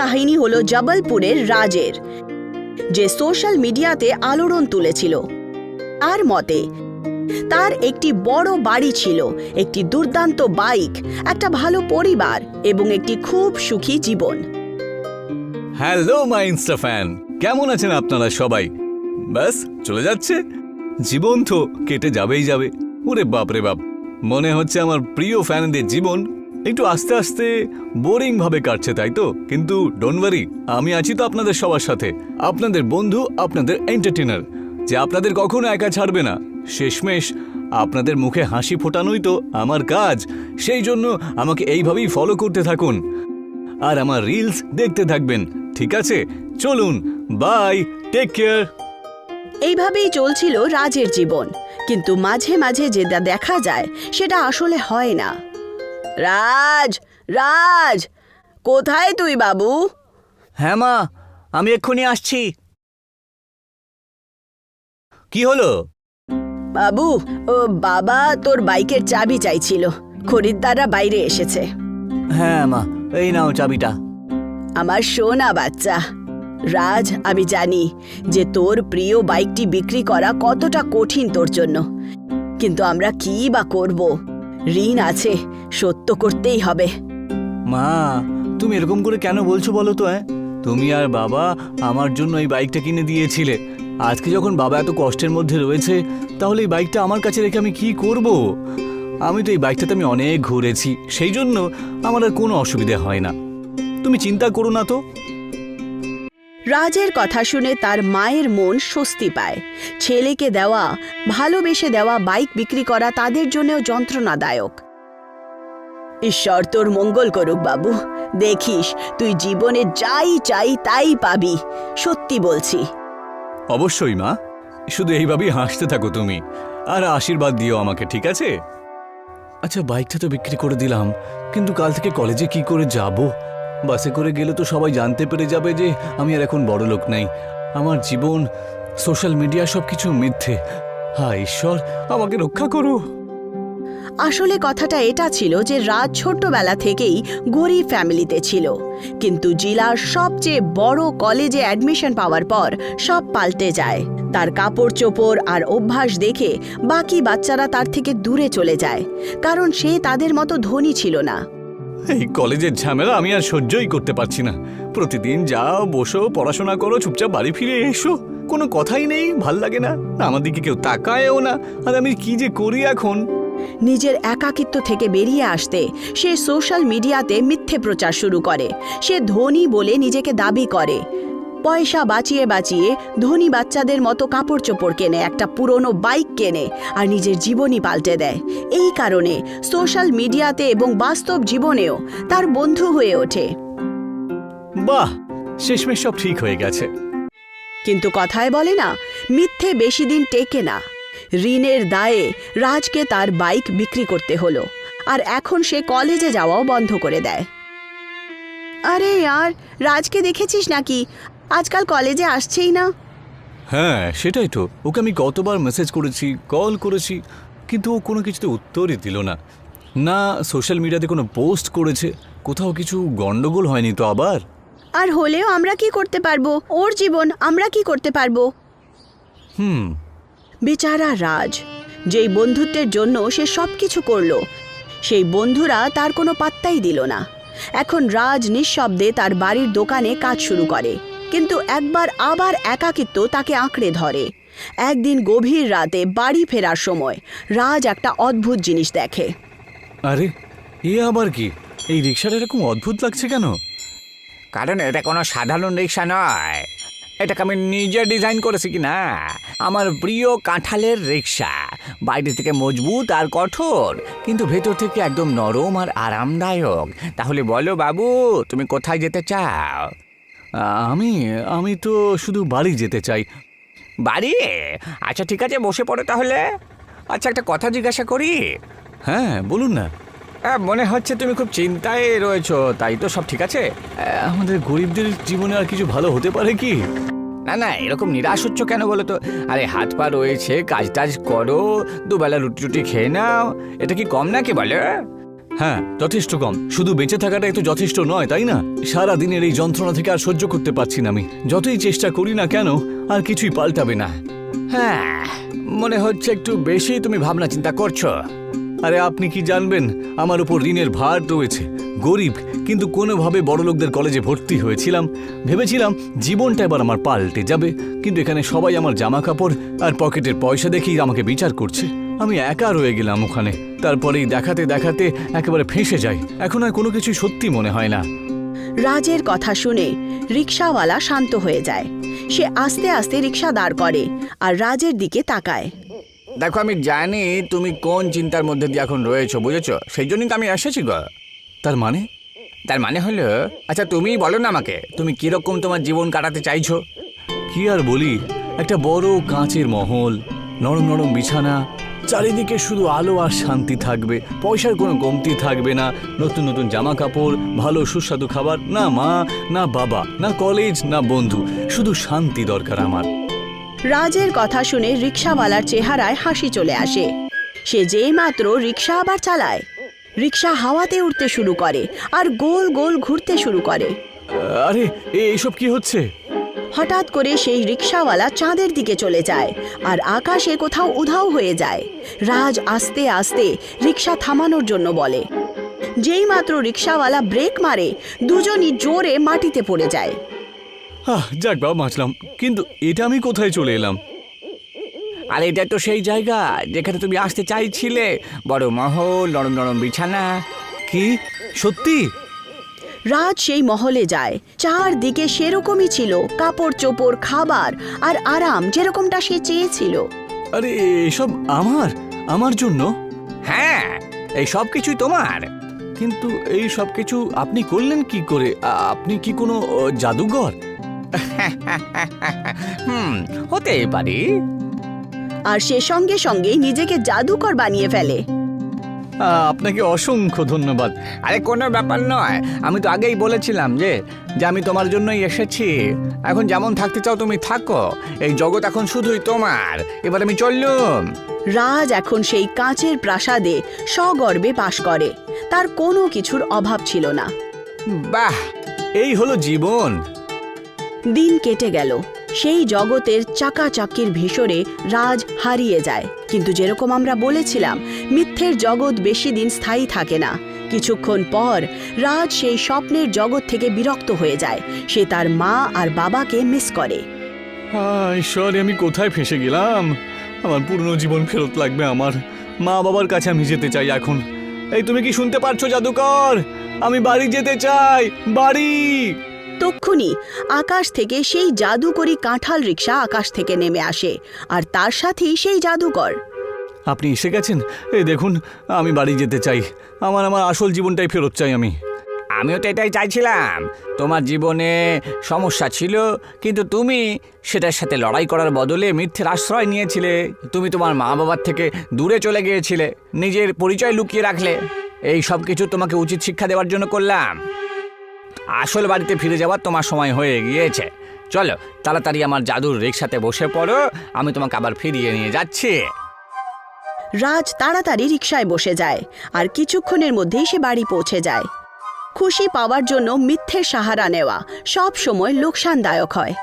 কাহিনী হলো জবলপুরের রাজের, যে সোশ্যাল মিডিয়াতে আলোড়ন তুলেছিল। তার মতে তার একটি বড় বাড়ি ছিল, একটি দুর্দান্ত বাইক, একটা ভালো পরিবার এবং একটি খুব সুখী জীবন। হ্যালো মাই ইনস্টা ফ্যান, কেমন আছেন আপনারা সবাই? ব্যাস চলে যাচ্ছে, জীবন তো কেটে যাবেই যাবে। ওরে বাপ রে বাপ, মনে হচ্ছে আমার প্রিয় ফ্যানদের জীবন একটু আস্তে আস্তে বোরিং ভাবে কাটছে, তাই তো? কিন্তু ডোন্ট ওয়ারি, আমি আছি তো আপনাদের সবার সাথে, আপনাদের বন্ধু, আপনাদের এন্টারটেইনার, যে আপনাদের কখনো একা ছাড়বে না। শেষমেশ আপনাদের মুখে হাসি ফোটানোই তো আমার কাজ, সেই জন্য আমাকে এইভাবেই ফলো করতে থাকুন আর আমার রিলস দেখতে থাকবেন, ঠিক আছে? চলুন, বাই, টেক কেয়ার। এইভাবেই চলছিল রাজের জীবন, কিন্তু মাঝে মাঝে যেটা দেখা যায় সেটা আসলে হয় না। রাজ, রাজ, কোথায় তুই বাবু? হ্যাঁ মা, আমি এক্ষুনি আসছি। কি হলো? বাবু, ও বাবা তোর বাইকের চাবি চাইছিল, খরিদ্দাররা বাইরে এসেছে। হ্যাঁ মা, এই নাও চাবিটা। আমার সোনা বাচ্চা রাজ, আমি জানি যে তোর প্রিয় বাইকটি বিক্রি করা কতটা কঠিন তোর জন্য, কিন্তু আমরা কি বা করব? ঋণ আছে, সত্য করতেই হবে। মা, তুমি এরকম করে কেন বলছো বলো তো? তুমি আর বাবা আমার জন্য এই বাইকটা কিনে দিয়েছিলে। আজকে যখন বাবা এত কষ্টের মধ্যে রয়েছে, তাহলে এই বাইকটা আমার কাছে রেখে আমি কি করব? আমি তো এই বাইকটাতে আমি অনেক ঘুরেছি, সেই জন্য আমার আর কোনো অসুবিধা হয় না। তুমি চিন্তা করো না তো। রাজের কথা শুনে তার মায়ের মন স্বস্তি পায়। ছেলেকে দেওয়া, ভালোবেসে দেওয়া বাইক বিক্রি করা তাদের জন্যও যন্ত্রণাদায়ক। ঈশ্বর তোর মঙ্গল করুক বাবু, দেখিস তুই জীবনে যাই চাই তাই পাবি, সত্যি বলছি। অবশ্যই মা, শুধু এইভাবেই হাসতে থাকো তুমি, আর আশীর্বাদ দিও আমাকে, ঠিক আছে? আচ্ছা, বাইকটা তো বিক্রি করে দিলাম, কিন্তু কাল থেকে কলেজে কি করে যাব? বাসে করে গেলে তো সবাই জানতে পেরে যাবে যে আমি আর এখন বড় লোক নাই। আমার জীবন, সোশ্যাল মিডিয়া সবকিছু মিথ্যে। হায় ঈশ্বর, আমাকে রক্ষা করো। আসলে কথাটা এটা ছিল যে রাজ ছোট্টবেলা থেকেই গরিব ফ্যামিলিতে ছিল, কিন্তু জেলার সবচেয়ে বড় কলেজে অ্যাডমিশন পাওয়ার পর সব পাল্টে যায়। তার কাপড় চোপড় আর অভ্যাস দেখে বাকি বাচ্চারা তার থেকে দূরে চলে যায়, কারণ সে তাদের মতো ধনী ছিল না। এই কলেজের ঝামেলা আমি আর সহ্যই করতে পারছি না। প্রতিদিন যাও, বসো, পড়াশোনা করো, চুপচাপ বাড়ি ফিরে এসো, কোনো কথাই নেই, ভাল লাগে না, আমার দিকে কেউ তাকায়ও না। আর আমি কি যে করি এখন? নিজের একাকিত্ব থেকে বেরিয়ে আসতে সে সোশ্যাল মিডিয়াতে মিথ্যে প্রচার শুরু করে। সে ধনী বলে নিজেকে দাবি করে, পয়সা বাঁচিয়ে বাঁচিয়ে ধনী বাচ্চাদের মতো কাপড় চোপড় কেনে, একটা পুরনো বাইক কেনে আর নিজের জীবনই পাল্টে দেয়। এই কারণে সোশ্যাল মিডিয়াতে এবং বাস্তব জীবনেও তার বন্ধু হয়ে ওঠে। বাহ, শেষমেশ সব ঠিক হয়ে গেছে। কিন্তু কথায় বলে না, মিথ্যে বেশি দিন টেকে না। ঋণের দায়ে রাজকে তার বাইক বিক্রি করতে হলো, আর এখন সে কলেজে যাওয়াও বন্ধ করে দেয়। আরে यार, রাজকে দেখেছিস নাকি? আজকাল কলেজে আসছেই না। হ্যাঁ, সেটাই তো, ওকে আমি কতবার মেসেজ করেছি, কল করেছি, কিন্তু ও কোনো কিছুতে উত্তরই দিল না। না সোশ্যাল মিডিয়াতে কোনো পোস্ট করেছে, কোথাও কিছু গন্ডগোল হয়নি তো আবার? আর হলেও আমরা কি করতে পারবো? ওর জীবন, আমরা কি করতে পারবো? বেচারা রাজ, যেই বন্ধুত্বের জন্য সে সবকিছু করলো, সেই বন্ধুরা তার কোনো পাত্তাই দিল না। এখন রাজ নিঃশব্দে তার বাড়ির দোকানে কাজ শুরু করে, কিন্তু একবার আবার একাকিত্ব তাকে আঁকড়ে ধরে। একদিন গভীর রাতে বাড়ি ফেরার সময় রাজ একটা অদ্ভুত জিনিস দেখে। আরে, এ আবার কি? এই রিক্সাটা এরকম অদ্ভুত লাগছে কেন? কারণ এটা কোনো সাধারণ রিক্সা নয়, এটাকে আমি নিজে ডিজাইন করেছি কি না। আমার প্রিয় কাঁঠালের রিক্সা, বাইরে থেকে মজবুত আর কঠোর, কিন্তু ভেতর থেকে একদম নরম আর আরামদায়ক। তাহলে বলো বাবু, তুমি কোথায় যেতে চাও? আমি আমি তো শুধু বাড়ি যেতে চাই। বাড়ি? আচ্ছা ঠিক আছে, বসে পড়ো তাহলে। আচ্ছা, একটা কথা জিজ্ঞাসা করি? হ্যাঁ, বলুন না। মনে হচ্ছে তুমি খুব চিন্তায় রয়েছো, তাই তো? সব ঠিক আছে? আমাদের গরিবদের জীবনে আর কিছু ভালো হতে পারে কি? না না, এরকম নিরাশ হচ্ছ কেন বলো তো? আরে হাত পা রয়েছে, কাজ টাজ করো, দুবেলা রুটি রুটি খেয়ে নাও, এটা কি কম নাকি বলো? হ্যাঁ, যথেষ্ট কম। শুধু বেঁচে থাকাটাই তো যথেষ্ট নয়, তাই না? সারা দিনের এই যন্ত্রণা থেকে আর সহ্য করতে পারছি না আমি। যতই চেষ্টা করি না কেন, আর কিছুই পাল্টাবে না। হ্যাঁ, মনে হচ্ছে একটু বেশি তুমি ভাবনা চিন্তা করছো। আরে আপনি কি জানবেন, আমার উপর ঋণের ভার রয়েছে। গরিব, কিন্তু কোনোভাবে বড়লোকদের কলেজে ভর্তি হয়েছিলাম। ভেবেছিলাম জীবনটা এবার আমার পাল্টে যাবে, কিন্তু এখানে সবাই আমার জামা কাপড় আর পকেটের পয়সা দেখেই আমাকে বিচার করছে। আমি একা রয়ে গেলাম ওখানে। তারপরেই দেখাতে দেখাতে একেবারে ফেঁসে যাই। এখন আর কোনো কিছু সত্যি মনে হয় না। রাজের কথা শুনে রিকশাওয়ালা শান্ত হয়ে যায়। সে আস্তে আস্তে রিকশা দাঁড় করে আর রাজের দিকে তাকায়। দেখো, আমি জানি তুমি কোন চিন্তার মধ্যে দিয়ে এখন রয়েছো, বুঝেছো? সেই জন্যই তো আমি এসেছি গো। তার মানে? তার মানে হলো, আচ্ছা তুমিই বলো না আমাকে, তুমি কিরকম তোমার জীবন কাটাতে চাইছো? কি আর বলি, একটা বড় কাঁচের মহল, নরম নরম বিছানা, চারিদিকে শুধু আলো আর শান্তি থাকবে, পয়সার কোনো কমতি থাকবে না, নতুন নতুন জামা কাপড়, ভালো সুস্বাদু খাবার, না মা না বাবা না কলেজ না বন্ধু, শুধু শান্তি দরকার আমার। রাজের কথা শুনে রিকশাওয়ালার চেহারায় হাসি চলে আসে। সে যেই মাত্র রিকশা আবার চালায়, রিকশা হাওয়াতে উঠতে শুরু করে আর গোল গোল ঘুরতে শুরু করে। আরে এইসব কি হচ্ছে? হঠাৎ করে সেই রিকশাওয়ালা চাঁদের দিকে চলে যায় আর আকাশে কোথাও উধাও হয়ে যায়। রাজ আস্তে আস্তে রিকশা থামানোর জন্য বলে। যেই মাত্র রিকশাওয়ালা ব্রেক মারে, দুজনই জোরে মাটিতে পড়ে যায়। যাক বাবা, বাঁচলাম। কিন্তু এটা আমি কোথায় চলে এলাম? আর এটা তো সেই জায়গা যেখানে তুমি আসতে চাইছিলে, বড় মহল, নরম নরম বিছানা। কি সত্যি? রাজ সেই মহলে যায়। চারদিকে সেরকমই ছিল, কাপড় চোপড়, খাবার আর আরাম, যেরকমটা সে চেয়েছিল। আরে এসব আমার জন্য? হ্যাঁ, এই সব কিছুই তোমার। কিন্তু এই সব কিছু আপনি করলেন কি করে? আপনি কি কোনো জাদুঘর? হতেই পারি। আর সে সঙ্গে সঙ্গেই নিজেকে জাদুকর বানিয়ে ফেলে। আপনাকে অসংখ্য ধন্যবাদ। আরে কোনো ব্যাপার নয়, আমি তো আগেই বলেছিলাম যে আমি তোমার জন্যই এসেছি। এখন যেমন থাকতে চাও তুমি থাকো, এই জগৎ এখন শুধুই তোমার। এবার আমি চললুম। রাজ এখন সেই কাঁচের প্রাসাদে সগর্বে বাস করে। তার কোনো কিছুর অভাব ছিল না। বাহ, এই হলো জীবন। দিন কেটে গেল। সেই জগতের চাকাচাকির ভিশরে রাজ হারিয়ে যায়। কিন্তু যেরকম আমরা বলেছিলাম, মিথ্যের জগৎ বেশি দিন স্থায়ী থাকে না। কিছুক্ষণ পর রাজ সেই স্বপ্নের জগৎ থেকে বিরক্ত হয়ে যায়। সে তার মা আর বাবাকে মিস করে। ঈশ্বর, আমি কোথায় ফেঁসে গেলাম? আমার পুরনো জীবন ফেরত লাগবে। আমার মা বাবার কাছে আমি যেতে চাই এখন। এই তুমি কি শুনতে পারছো জাদুকর? আমি বাড়ি যেতে চাই, বাড়ি। তক্ষুনি আকাশ থেকে সেই জাদুকরি কাঁঠাল রিকশা আকাশ থেকে নেমে আসে আর তার সাথেই সেই জাদুকর। আপনি এসে গেছেন। এই দেখুন, আমি বাড়ি যেতে চাই। আমার আসল জীবনটাই ফেরত চাই আমি। আমিও তো এটাই চাইছিলাম। তোমার জীবনে সমস্যা ছিল, কিন্তু তুমি সেটার সাথে লড়াই করার বদলে মিথ্যের আশ্রয় নিয়েছিলে। তুমি তোমার মা বাবার থেকে দূরে চলে গিয়েছিলে, নিজের পরিচয় লুকিয়ে রাখলে। এই সব কিছু তোমাকে উচিত শিক্ষা দেওয়ার জন্য করলাম। আসল বাড়িতে ফিরে যাওয়ার তোমার সময় হয়ে গিয়েছে। চলো তাড়াতাড়ি আমার জাদুর রিকশাতে বসে পড়ো, আমি তোমাকে আবার ফিরিয়ে নিয়ে যাচ্ছি। রাজ তাড়াতাড়ি রিকশায় বসে যায় আর কিছুক্ষণের মধ্যেই সে বাড়ি পৌঁছে যায়। খুশি পাওয়ার জন্য মিথ্যের সাহারা নেওয়া সব সময় লোকসানদায়ক হয়।